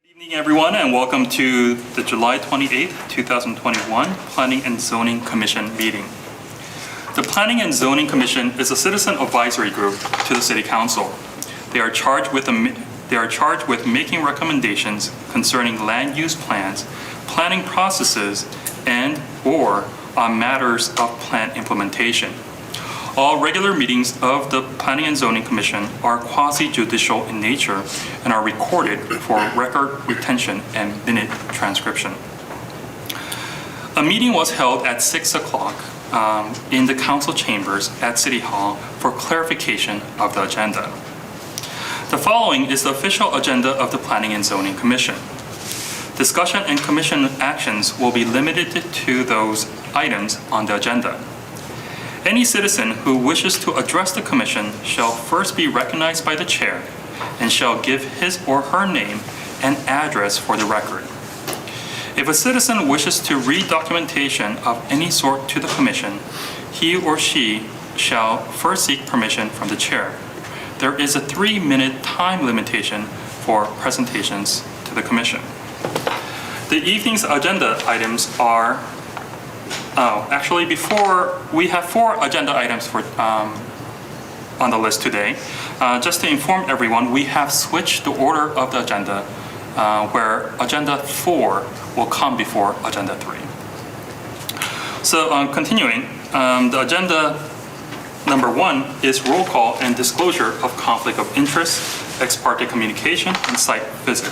Good evening, everyone, and welcome to the July 28th, 2021 Planning and Zoning Commission meeting. The Planning and Zoning Commission is a citizen advisory group to the City Council. They are charged with making recommendations concerning land use plans, planning processes, and/or on matters of plan implementation. All regular meetings of the Planning and Zoning Commission are quasi-judicial in nature and are recorded for record retention and minute transcription. A meeting was held at 6 o'clock in the council chambers at City Hall for clarification of the agenda. The following is the official agenda of the Planning and Zoning Commission. Discussion and commission actions will be limited to those items on the agenda. Any citizen who wishes to address the commission shall first be recognized by the chair and shall give his or her name and address for the record. If a citizen wishes to read documentation of any sort to the commission, he or she shall first seek permission from the chair. There is a 3-minute time limitation for presentations to the commission. The evening's agenda items are we have 4 agenda items on the list today. Just to inform everyone, we have switched the order of the agenda where agenda 4 will come before agenda 3. So continuing, the agenda number 1 is roll call and disclosure of conflict of interest, ex parte communication, and site visit.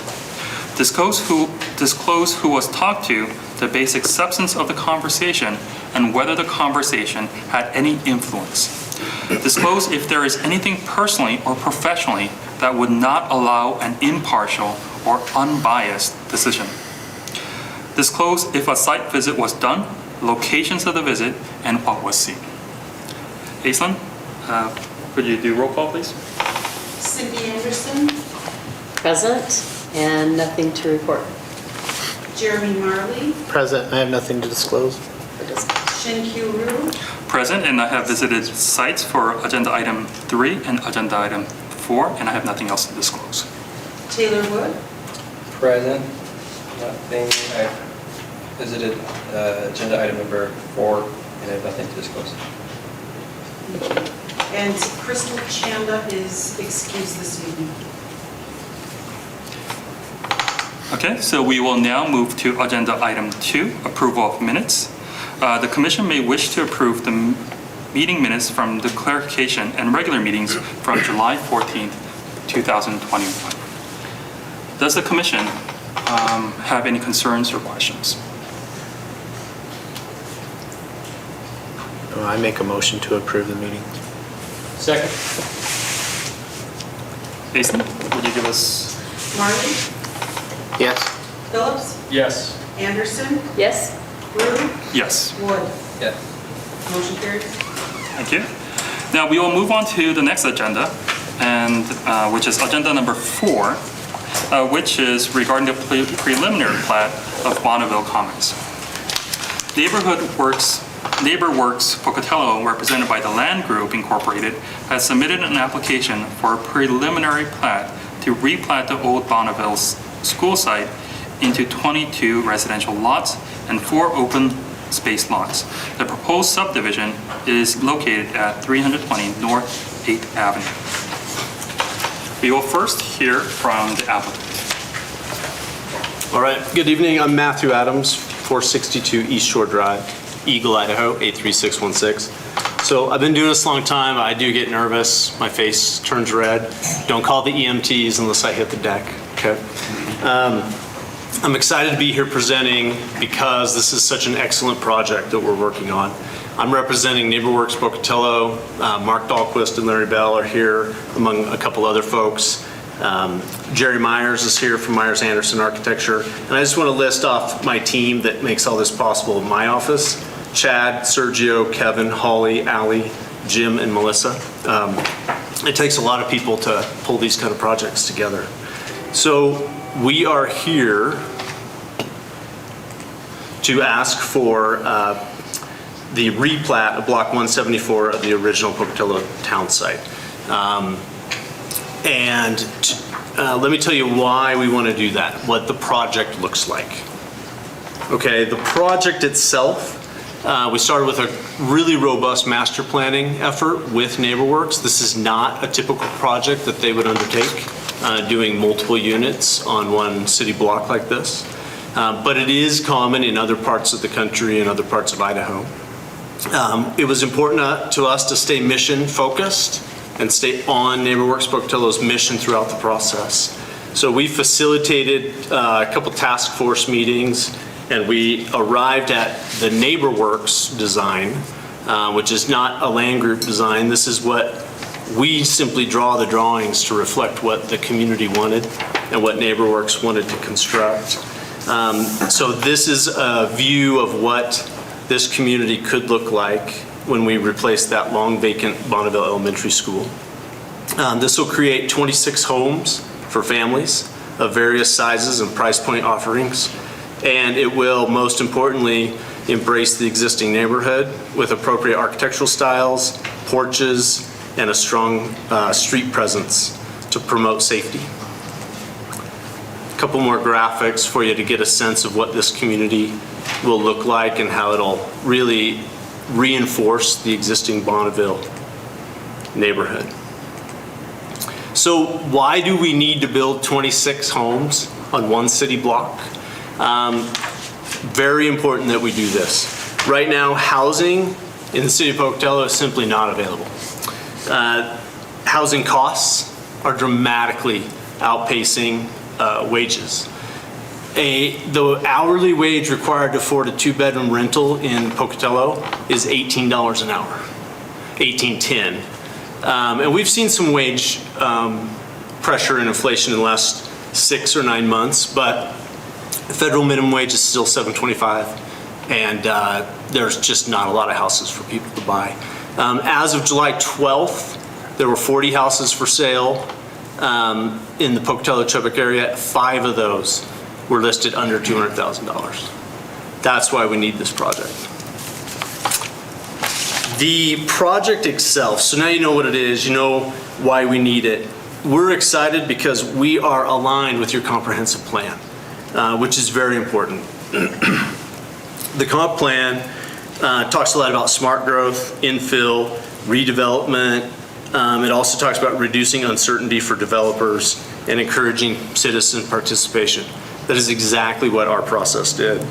Disclose who was talked to, the basic substance of the conversation, and whether the conversation had any influence. Disclose if there is anything personally or professionally that would not allow an impartial or unbiased decision. Disclose if a site visit was done, locations of the visit, and what was seen. Aislinn, could you do roll call, please? Cindy Anderson. Present, and nothing to report. Jeremy Marley. Present. I have nothing to disclose. Shin-Kyu Roo. Present, and I have visited sites for agenda item 3 and agenda item 4, and I have nothing else to disclose. Taylor Wood. Present. Nothing. I visited agenda item number 4, and I have nothing to disclose. And Crystal Chanda is excused this evening. Okay, so we will now move to agenda item 2, approval of minutes. The commission may wish to approve the meeting minutes from the clarification and regular meetings from July 14th, 2021. Does the commission have any concerns or questions? I make a motion to approve the meeting. Second. Aislinn, would you give us? Marley. Yes. Phillips. Yes. Anderson. Yes? Roo. Yes. Wood. Yes. Motion carries. Thank you. Now we will move on to the next agenda, and which is agenda number 4, which is regarding the preliminary plat of Bonneville Commons. Neighborworks Pocatello, represented by the Land Group Incorporated, has submitted an application for a preliminary plat to replat the old Bonneville school site into 22 residential lots and 4 open space lots. The proposed subdivision is located at 320 North 8th Avenue. We will first hear from the applicant. All right, good evening. I'm Matthew Adams, 462 East Shore Drive, Eagle, Idaho, 83616. So I've been doing this a long time. I do get nervous. My face turns red. Don't call the EMTs unless I hit the deck, okay? I'm excited to be here presenting because this is such an excellent project that we're working on. I'm representing Neighborworks Pocatello. Mark Dahlquist and Larry Bell are here, among a couple other folks. Jerry Myers is here from Myers Anderson Architecture. And I just want to list off my team that makes all this possible in my office. Chad, Sergio, Kevin, Holly, Allie, Jim, and Melissa. It takes a lot of people to pull these kind of projects together. So we are here to ask for the replat of Block 174 of the original Pocatello town site. And let me tell you why we want to do that, what the project looks like. Okay, the project itself, we started with a really robust master planning effort with Neighborworks. This is not a typical project that they would undertake, doing multiple units on one city block like this. But it is common in other parts of the country and other parts of Idaho. It was important to us to stay mission focused and stay on Neighborworks Pocatello's mission throughout the process. So we facilitated a couple task force meetings, and we arrived at the Neighborworks design, which is not a land group design. This is what we simply draw the drawings to reflect what the community wanted and what Neighborworks wanted to construct. So this is a view of what this community could look like when we replace that long vacant Bonneville Elementary School. This will create 26 homes for families of various sizes and price point offerings. And it will, most importantly, embrace the existing neighborhood with appropriate architectural styles, porches, and a strong street presence to promote safety. A couple more graphics for you to get a sense of what this community will look like and how it'll really reinforce the existing Bonneville neighborhood. So why do we need to build 26 homes on one city block? Very important that we do this. Right now, housing in the city of Pocatello is simply not available. Housing costs are dramatically outpacing wages. The hourly wage required to afford a 2-bedroom rental in Pocatello is $18 an hour, $18.10. And we've seen some wage pressure and inflation in the last 6 or 9 months, but the federal minimum wage is still $7.25, and there's just not a lot of houses for people to buy. As of July 12th, there were 40 houses for sale in the Pocatello-Chubbuck area. 5 of those were listed under $200,000. That's why we need this project. The project itself, so now you know what it is, you know why we need it. We're excited because we are aligned with your comprehensive plan, which is very important. The comp plan talks a lot about smart growth, infill, redevelopment. It also talks about reducing uncertainty for developers and encouraging citizen participation. That is exactly what our process did.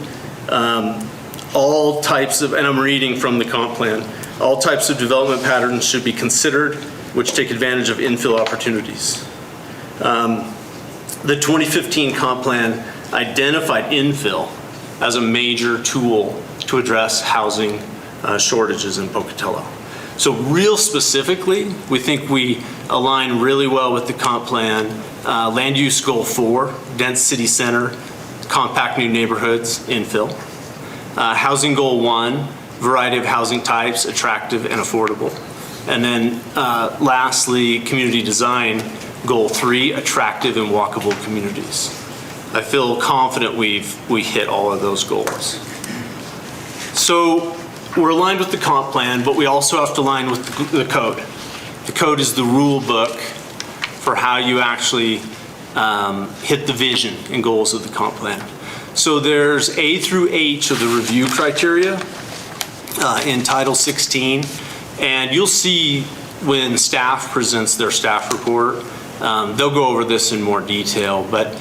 All types of, and I'm reading from the comp plan, all types of development patterns should be considered which take advantage of infill opportunities. The 2015 comp plan identified infill as a major tool to address housing shortages in Pocatello. So real specifically, we think we align really well with the comp plan. Land use goal 4, dense city center, compact new neighborhoods, infill. Housing goal 1, variety of housing types, attractive and affordable. And then lastly, community design goal 3, attractive and walkable communities. I feel confident we hit all of those goals. So we're aligned with the comp plan, but we also have to align with the code. The code is the rule book for how you actually hit the vision and goals of the comp plan. So there's A through H of the review criteria in Title 16, and you'll see when staff presents their staff report, they'll go over this in more detail, but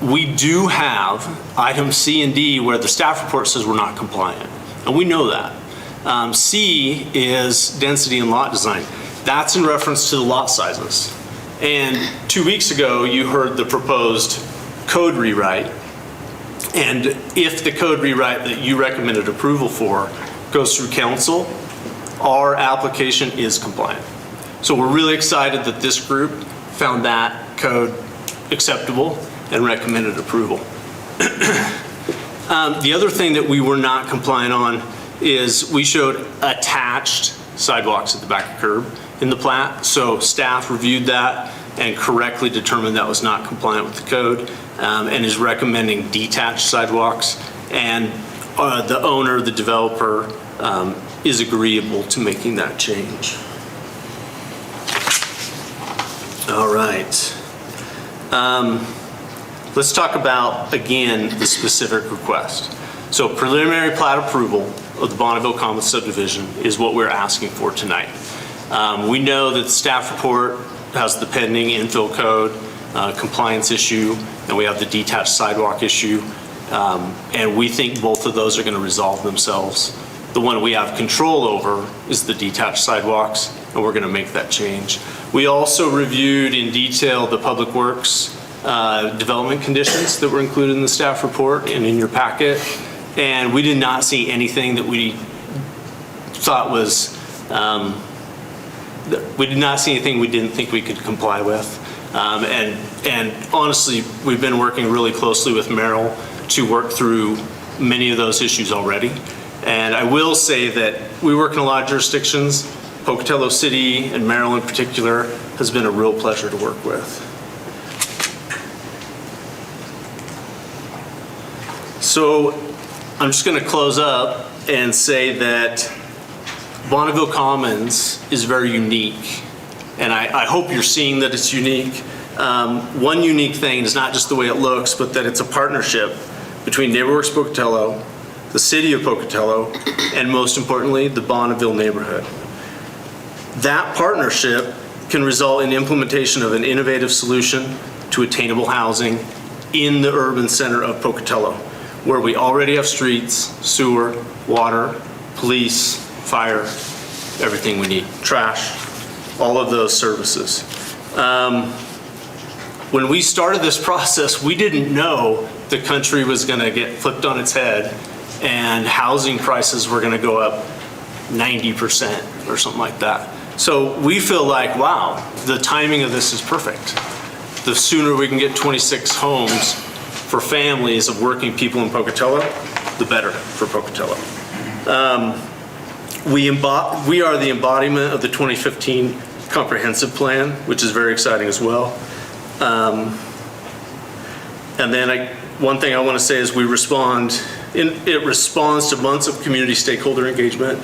we do have items C and D where the staff report says we're not compliant, and we know that. C is density and lot design. That's in reference to the lot sizes. And 2 weeks ago, you heard the proposed code rewrite. And if the code rewrite that you recommended approval for goes through council, our application is compliant. So we're really excited that this group found that code acceptable and recommended approval. The other thing that we were not compliant on is we showed attached sidewalks at the back of the curb in the plat. So staff reviewed that and correctly determined that was not compliant with the code and is recommending detached sidewalks. And the owner, the developer, is agreeable to making that change. All right. Let's talk about, again, the specific request. So preliminary plat approval of the Bonneville Commons subdivision is what we're asking for tonight. We know that the staff report has the pending infill code compliance issue, and we have the detached sidewalk issue. And we think both of those are going to resolve themselves. The one we have control over is the detached sidewalks, and we're going to make that change. We also reviewed in detail the Public Works development conditions that were included in the staff report and in your packet, and we did not see anything that we thought was, we did not see anything we didn't think we could comply with. And honestly, we've been working really closely with Merrill to work through many of those issues already. And I will say that we work in a lot of jurisdictions. Pocatello City and Merrill in particular has been a real pleasure to work with. So I'm just going to close up and say that Bonneville Commons is very unique. And I hope you're seeing that it's unique. One unique thing is not just the way it looks, but that it's a partnership between Neighborworks Pocatello, the city of Pocatello, and most importantly, the Bonneville neighborhood. That partnership can result in implementation of an innovative solution to attainable housing in the urban center of Pocatello, where we already have streets, sewer, water, police, fire, everything we need, trash, all of those services. When we started this process, we didn't know the country was going to get flipped on its head and housing prices were going to go up 90% or something like that. So we feel like, wow, the timing of this is perfect. The sooner we can get 26 homes for families of working people in Pocatello, the better for Pocatello. We are the embodiment of the 2015 comprehensive plan, which is very exciting as well. And then one thing I want to say is it responds to months of community stakeholder engagement.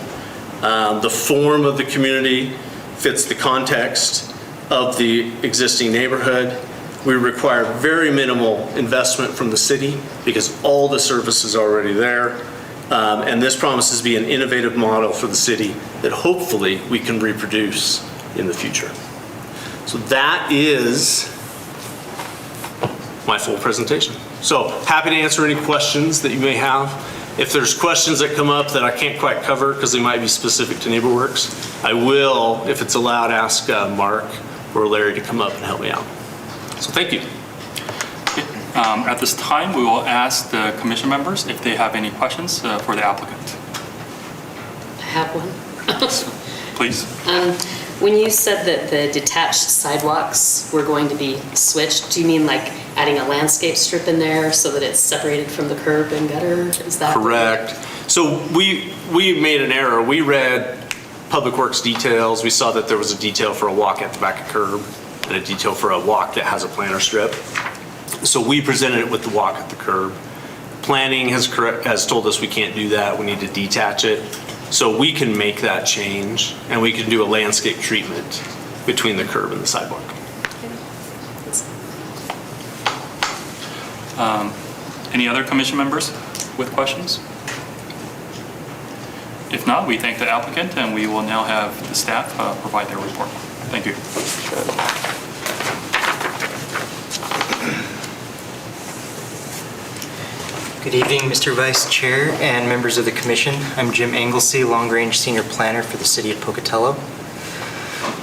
The form of the community fits the context of the existing neighborhood. We require very minimal investment from the city because all the services are already there. And this promises to be an innovative model for the city that hopefully we can reproduce in the future. So that is my full presentation. So happy to answer any questions that you may have. If there's questions that come up that I can't quite cover because they might be specific to Neighborworks, I will, if it's allowed, ask Mark or Larry to come up and help me out. So thank you. At this time, we will ask the commission members if they have any questions for the applicant. I have one. Please. When you said that the detached sidewalks were going to be switched, do you mean like adding a landscape strip in there so that it's separated from the curb and gutter? Is that correct? So we made an error. We read Public Works details. We saw that there was a detail for a walk at the back of curb and a detail for a walk that has a planter strip. So we presented it with the walk at the curb. Planning has told us we can't do that. We need to detach it. So we can make that change and we can do a landscape treatment between the curb and the sidewalk. Any other commission members with questions? If not, we thank the applicant and we will now have the staff provide their report. Thank you. Good evening, Mr. Vice Chair and members of the Commission. I'm Jim Anglesey, Long Range Senior Planner for the City of Pocatello.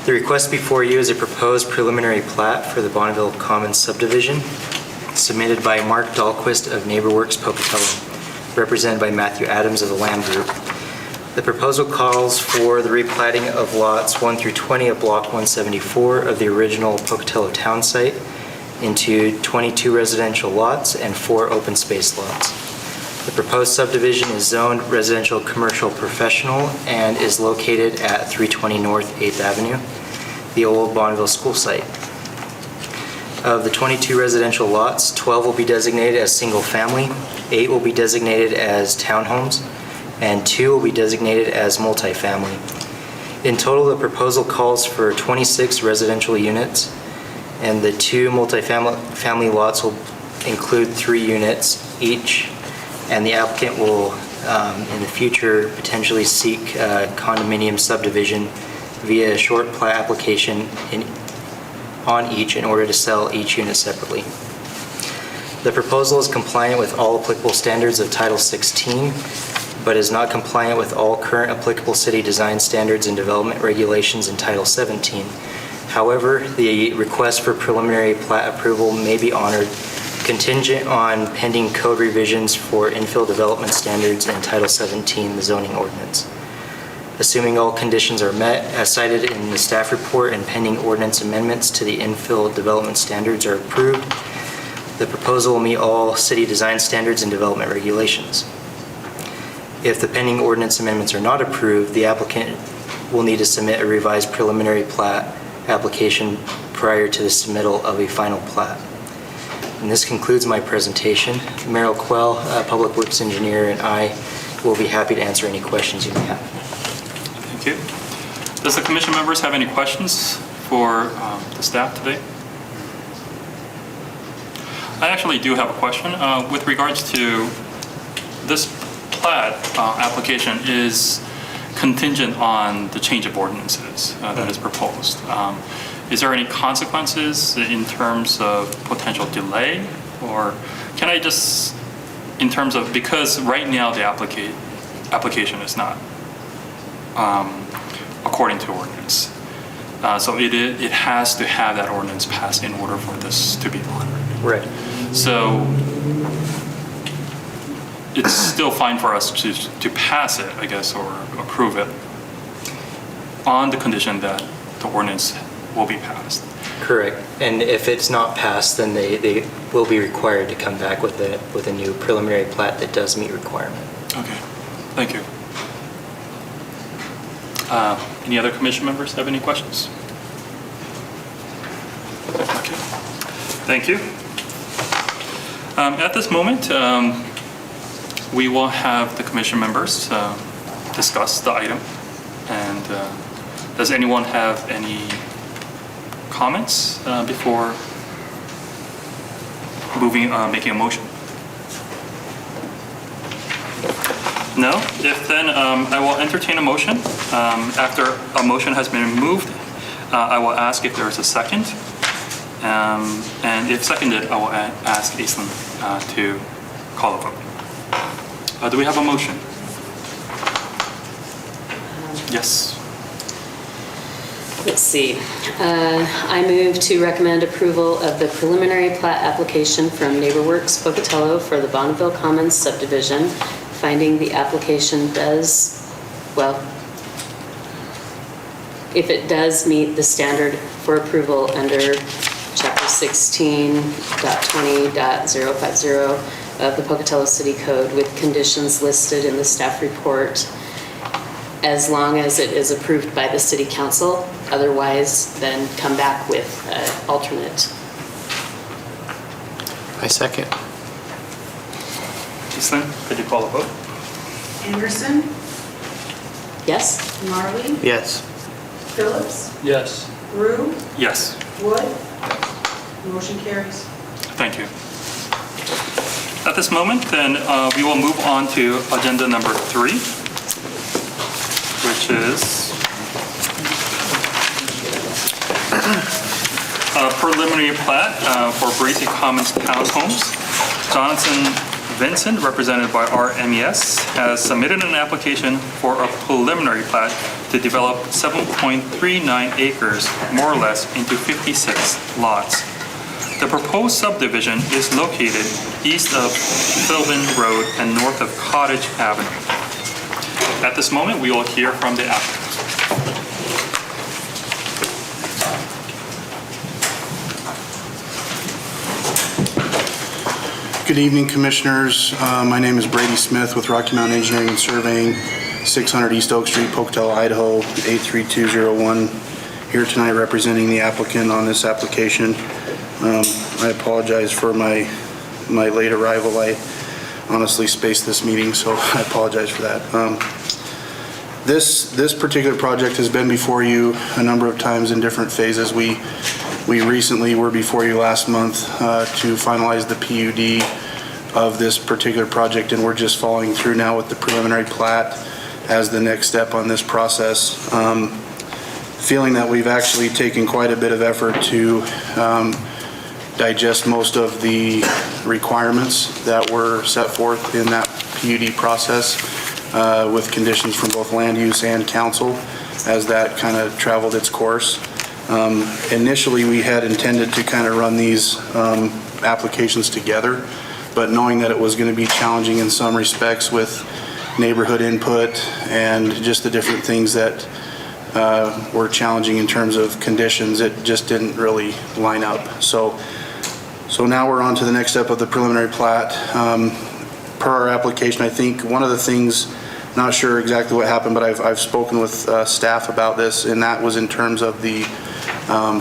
The request before you is a proposed preliminary plat for the Bonneville Commons Subdivision, submitted by Mark Dahlquist of Neighborworks Pocatello, represented by Matthew Adams of the Lamb Group. The proposal calls for the replatting of lots 1 through 20 of Block 174 of the original Pocatello town site into 22 residential lots and 4 open space lots. The proposed subdivision is zoned residential commercial professional and is located at 320 North 8th Avenue, the old Bonneville school site. Of the 22 residential lots, 12 will be designated as single family, 8 will be designated as townhomes, and 2 will be designated as multifamily. In total, the proposal calls for 26 residential units and the 2 multifamily lots will include 3 units each, and the applicant will, in the future, potentially seek condominium subdivision via a short plat application on each in order to sell each unit separately. The proposal is compliant with all applicable standards of Title 16, but is not compliant with all current applicable city design standards and development regulations in Title 17. However, the request for preliminary plat approval may be honored contingent on pending code revisions for infill development standards in Title 17, the zoning ordinance. Assuming all conditions are met, as cited in the staff report, and pending ordinance amendments to the infill development standards are approved, the proposal will meet all city design standards and development regulations. If the pending ordinance amendments are not approved, the applicant will need to submit a revised preliminary plat application prior to the submittal of a final plat. And this concludes my presentation. Merrill Quell, Public Works Engineer, and I will be happy to answer any questions you may have. Thank you. Does the commission members have any questions for the staff today? I actually do have a question. With regards to this plat application is contingent on the change of ordinances that is proposed. Is there any consequences in terms of potential delay? Or can I just, in terms of, because right now the application is not according to ordinance. So it has to have that ordinance passed in order for this to be honored. Right. So it's still fine for us to pass it, I guess, or approve it on the condition that the ordinance will be passed. Correct. And if it's not passed, then they will be required to come back with a new preliminary plat that does meet requirement. Okay, thank you. Any other commission members have any questions? Okay, thank you. At this moment, we will have the commission members discuss the item. And does anyone have any comments before making a motion? No? If then, I will entertain a motion. After a motion has been moved, I will ask if there is a second. And if seconded, I will ask Aislinn to call a vote. Do we have a motion? Yes. Let's see. I move to recommend approval of the preliminary plat application from Neighborworks Pocatello for the Bonneville Commons subdivision, finding the application does, well, if it does meet the standard for approval under Chapter 16.20.050 of the Pocatello City Code with conditions listed in the staff report, as long as it is approved by the City Council. Otherwise, then come back with an alternate. I second. Aislinn, could you call a vote? Anderson, Yes? Marley, Yes. Phillips, Yes. Rue, Yes. Wood. Motion carries. Thank you. At this moment, then, we will move on to agenda number 3, which is a preliminary plat for Breezy Commons Townhomes. Jonathan Vincent, represented by RMES, has submitted an application for a preliminary plat to develop 7.39 acres, more or less, into 56 lots. The proposed subdivision is located east of Philbin Road and north of Cottage Avenue. At this moment, we will hear from the applicant. Good evening, Commissioners. My name is Brady Smith with Rocky Mountain Engineering and Surveying, 600 East Oak Street, Pocatello, Idaho, 83201. Here tonight representing the applicant on this application. I apologize for my late arrival. I honestly spaced this meeting, so I apologize for that. This particular project has been before you a number of times in different phases. We We recently were before you last month to finalize the PUD of this particular project, and we're just following through now with the preliminary plat as the next step on this process. Feeling that we've actually taken quite a bit of effort to digest most of the requirements that were set forth in that PUD process with conditions from both land use and council as that kind of traveled its course. Initially, we had intended to kind of run these applications together, but knowing that it was going to be challenging in some respects with neighborhood input and just the different things that were challenging in terms of conditions, it just didn't really line up. So now we're on to the next step of the preliminary plat. Per our application, I think one of the things, not sure exactly what happened, but I've spoken with staff about this, and that was in terms of the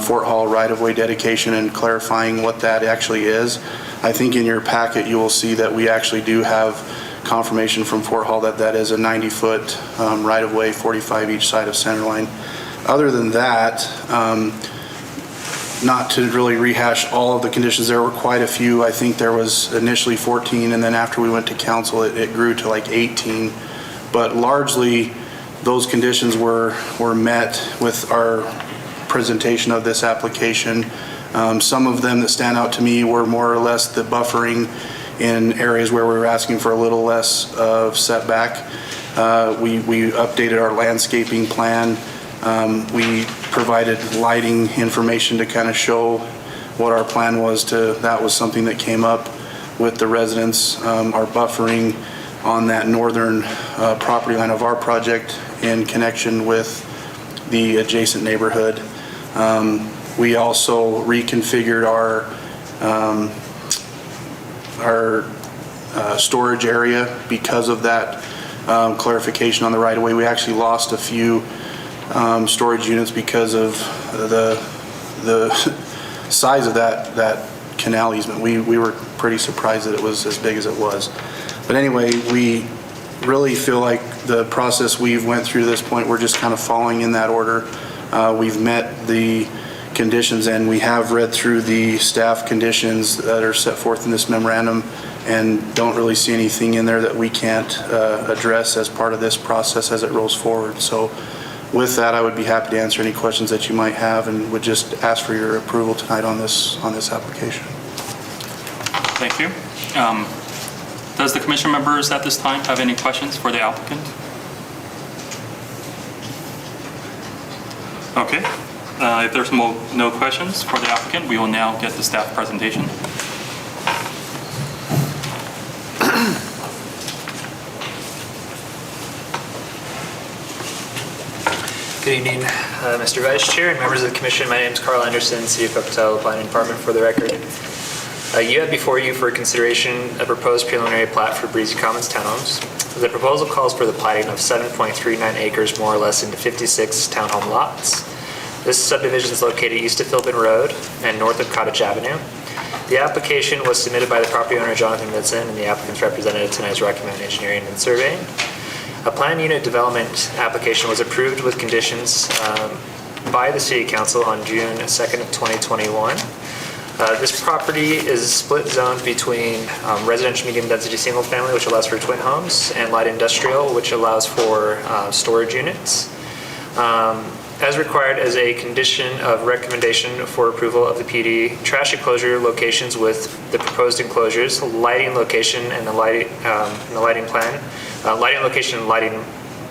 Fort Hall right-of-way dedication and clarifying what that actually is. I think in your packet you will see that we actually do have confirmation from Fort Hall that that is a 90-foot right-of-way, 45 each side of center line. Other than that, not to really rehash all of the conditions, there were quite a few. I think there was initially 14, and then after we went to council, it grew to like 18. But largely, those conditions were met with our presentation of this application. Some of them that stand out to me were more or less the buffering in areas where we were asking for a little less of setback. We updated our landscaping plan. We provided lighting information to kind of show what our plan was that was something that came up with the residents. Our buffering on that northern property line of our project in connection with the adjacent neighborhood. We also reconfigured our storage area because of that clarification on the right-of-way. We actually lost a few storage units because of the size of that canal easement. We were pretty surprised that it was as big as it was. But anyway, we really feel like the process we've went through to this point, we're just kind of following in that order. We've met the conditions, and we have read through the staff conditions that are set forth in this memorandum and don't really see anything in there that we can't address as part of this process as it rolls forward. So with that, I would be happy to answer any questions that you might have and would just ask for your approval tonight on this application. Thank you. Does the commission members at this time have any questions for the applicant? Okay. If there's no questions for the applicant, we will now get the staff presentation. Good evening, Mr. Vice Chair and members of the Commission. My name is Carl Anderson, City of Pocatello Planning Department, for the record. You have before you for consideration a proposed preliminary plat for Breezy Commons Townhomes. The proposal calls for the platting of 7.39 acres more or less into 56 townhome lots. This subdivision is located east of Philbin Road and north of Cottage Avenue. The application was submitted by the property owner, Jonathan Vincent, and the applicant's representative tonight is Rocky Mountain Engineering and Surveying. A plan unit development application was approved with conditions by the City Council on June 2nd of 2021. This property is split zoned between residential medium density single family, which allows for twin homes, and light industrial, which allows for storage units. As required as a condition of recommendation for approval of the PD, trash enclosure locations with the proposed enclosures, lighting location and the lighting plan, lighting location and lighting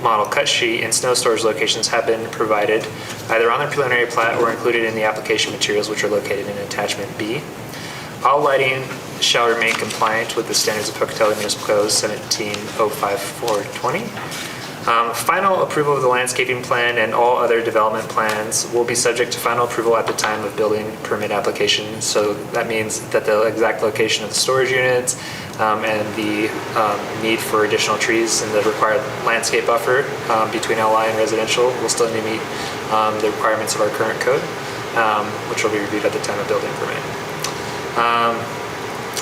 model cut sheet, and snow storage locations have been provided either on the preliminary plat or included in the application materials, which are located in attachment B. All lighting shall remain compliant with the standards of Pocatello Municipal Code 1705-420. Final approval of the landscaping plan and all other development plans will be subject to final approval at the time of building permit application. So that means that the exact location of the storage units and the need for additional trees and the required landscape buffer between LI and residential will still need to meet the requirements of our current code, which will be reviewed at the time of building permit.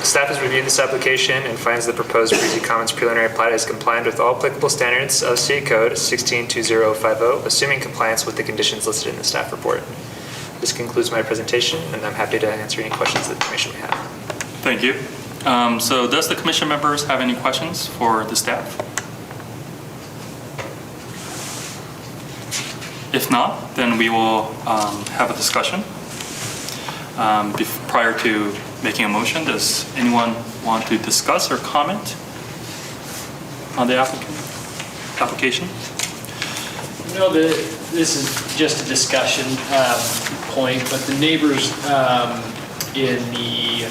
Staff has reviewed this application and finds the proposed Breezy Commons preliminary plat is compliant with all applicable standards of City Code 162050, assuming compliance with the conditions listed in the staff report. This concludes my presentation, and I'm happy to answer any questions that the commission may have. Thank you. So does the commission members have any questions for the staff? If not, then we will have a discussion. Prior to making a motion, does anyone want to discuss or comment on the application? No, this is just a discussion point, but the neighbors in the,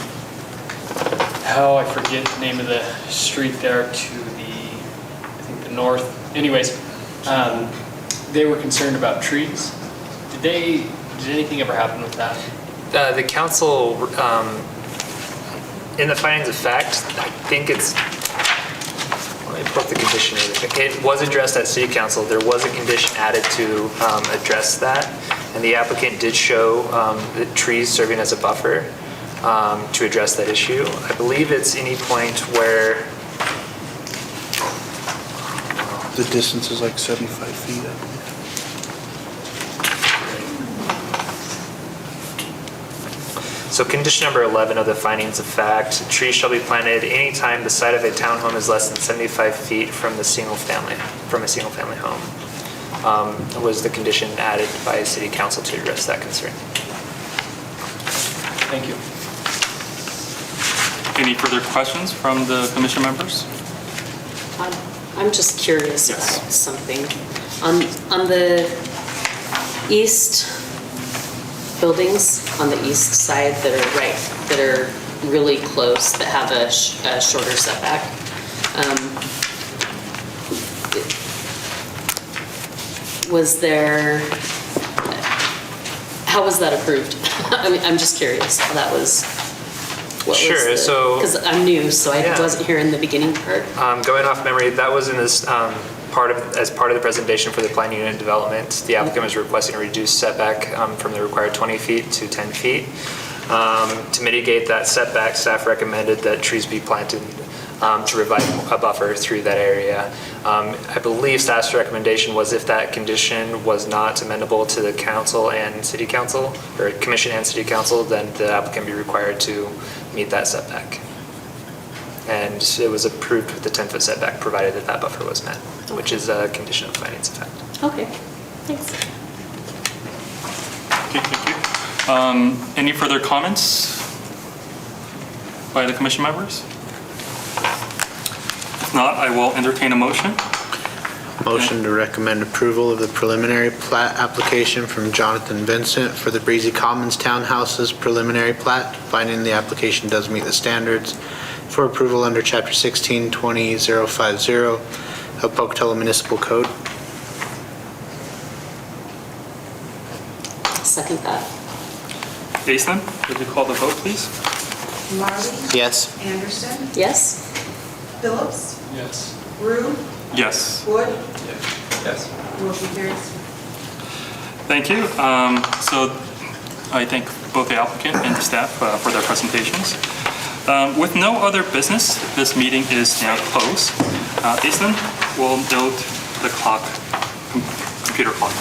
I forget the name of the street there to the, I think the north. Anyways, they were concerned about trees. Did anything ever happen with that? The council, in the findings of fact, I think it's, let me pull up the condition really quick. It was addressed at city council. There was a condition added to address that, and the applicant did show the trees serving as a buffer to address that issue. I believe it's any point where The distance is like 75 feet. So condition number 11 of the findings of fact, trees shall be planted anytime the site of a townhome is less than 75 feet from a single family home. Was the condition added by city council to address that concern. Thank you. Any further questions from the commission members? I'm just curious Yes. about something. On the east buildings, on the east side that are really close, that have a shorter setback, how was that approved? I mean, I'm just curious how that was. Sure, so- Because I'm new, so I Yeah. wasn't here in the beginning part. Going off memory, that was in this as part of the presentation for the plan unit development. The applicant was requesting a reduced setback from the required 20 feet to 10 feet. To mitigate that setback, staff recommended that trees be planted to provide a buffer through that area. I believe staff's recommendation was if that condition was not amendable to the council and city council, or commission and city council, then the applicant be required to meet that setback. And it was approved with the 10-foot setback, provided that that buffer was met, which is a condition of findings of fact. Okay, thanks. Okay, thank you. Any further comments by the commission members? If not, I will entertain a motion. Motion to recommend approval of the preliminary plat application from Jonathan Vincent for the Breezy Commons Townhouses preliminary plat, finding the application does meet the standards for approval under Chapter 16-20050 of Pocatello Municipal Code. Second that. Jason, would you call the vote, please? Marley? Yes. Anderson? Yes? Phillips? Yes. Rue? Yes. Wood? Yes. Motion carries. Thank you. So I thank both the applicant and the staff for their presentations. With no other business, this meeting is now closed. Jason will note the clock, computer clock.